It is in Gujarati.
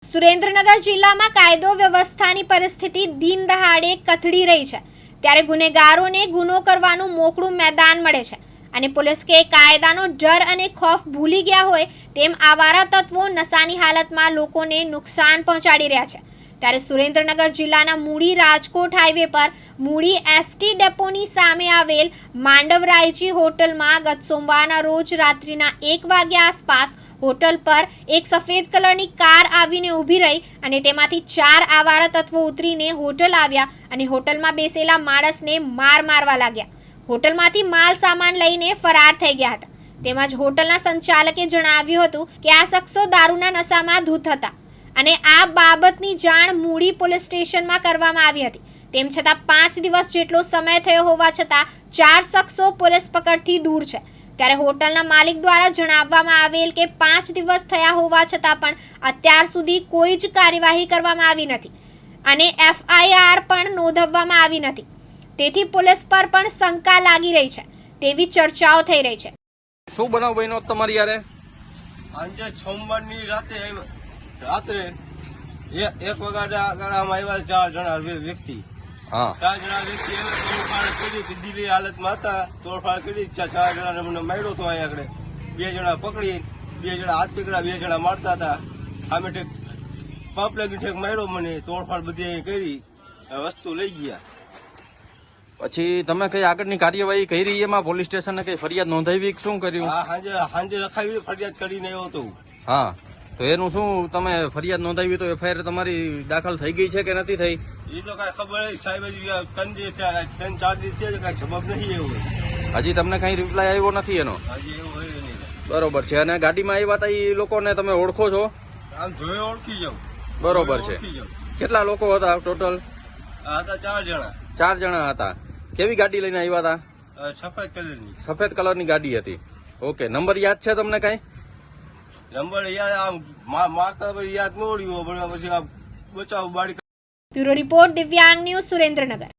સુરેન્દ્રનગર જિલ્લામાં કાયદો વ્યવસ્થાની પરિસ્થિતિ દિન દહાડે કથળી રહી છે ત્યારે ગુનેગારોને ગુનો કરવાનું મોકળું મેદાન મળે છે અને પોલીસ કે કાયદાનો ડર અને ખૌફ ભૂલી ગયા હોય તેમ આવારા તત્વો નશાની હાલતમાં લોકોને નુકસાન પહોંચાડી રહ્યા છે ત્યારે સુરેન્દ્રનગર જિલ્લાના મૂડી રાજકોટ હાઈવે પર મૂડી એસટી ડેપોની સામે આવેલ માંડવરાયજી હોટલમાં ગત સોમવારના રોજ રાત્રિના 1 વાગ્યા આસપાસ હોટલ પર એક સફેદ કલરની કાર આવીને ઊભી રહી અને તેમાંથી 4 આવારા તત્વો ઉતરીને હોટલ આવ્યા અને હોટલમાં બેસેલા માણસને મારવા લાગ્યા. હોટલમાંથી માલ સામાન લઈને ફરાર થઈ ગયા હતા. તેમજ હોટલના સંચાલકે જણાવ્યું હતું કે આ શખ્સો દારૂના નશામાં ધૂત હતા અને આ બાબતની જાણ મૂડી પોલીસ સ્ટેશનમાં કરવામાં આવી હતી. તેમ છતાં 5 દિવસ જેટલો સમય થયો હોવા છતાં 4 શખ્સો પોલીસ પકડથી દૂર છે. ત્યારે હોટલના માલિક દ્વારા જણાવવામાં આવેલ કે 5 દિવસ થયા હોવા છતાં પણ અત્યાર સુધી કોઈ જ કાર્યવાહી કરવામાં આવી નથી અને FIR પણ નોંધાવવામાં આવી નથી. તેથી પોલીસ પર પણ શંકા લાગી રહી છે તેવી ચર્ચાઓ થઈ રહી છે. શું બનાવ બન્યો તમારી યારે? આજે સોમવારની રાત્રે 1 વાગ્યામાં આવ્યા 4 જણા વ્યક્તિ. હા, 4 જણા વ્યક્તિ તોડફાડ કરી, દિલ્હી હાલતમાં હતા. તોડફાડ કરી 4 જણાને મને માર્યો હતો. અહીંયા આગળ 2 જણા પકડી, 2 જણા હાથ પકડા, 2 જણા મારતા હતા. સામે ઠેક પંપ લાગી ઠેક માર્યો મને. તોડફાડ બધી અહીં કરી, વસ્તુ લઈ ગયા. પછી તમે કઈ આગળની કાર્યવાહી કરી? એમાં પોલીસ સ્ટેશને કઈ ફરિયાદ નોંધાવી? શું કર્યું? હા, સાંજે રખાવી, ફરિયાદ કરીને આવ્યો હતો. હા, તો એનું શું તમે ફરિયાદ નોંધાવી તો FIR તમારી દાખલ થઈ ગઈ છે કે નથી થઈ? એ તો કઈ ખબર નહીં સાહેબ. 3-4 દિવસ છે, કઈ જવાબ નહીં એવો. હજી તમને કઈ રિપ્લાય આવ્યો નથી એનો? હજી એવું હોય નહીં. બરોબર છે. અને ગાડીમાં આવ્યા હતા એ લોકોને તમે ઓળખો છો? આમ જોયે ઓળખી જાઉં. બરોબર છે. કેટલા લોકો હતા ટોટલ? હતા 4 જણા. 4 જણા હતા. કેવી ગાડી લઈને આવ્યા હતા? સફેદ કલરની. સફેદ કલરની ગાડી હતી. ઓકે, નંબર યાદ છે તમને કઈ? નંબર યાદ આમ મારતા યાદ ન રહ્યો, પછી આ બચાવ બાળી. બ્યુરો રિપોર્ટ દિવ્યાંગ ન્યૂઝ સુરેન્દ્રનગર.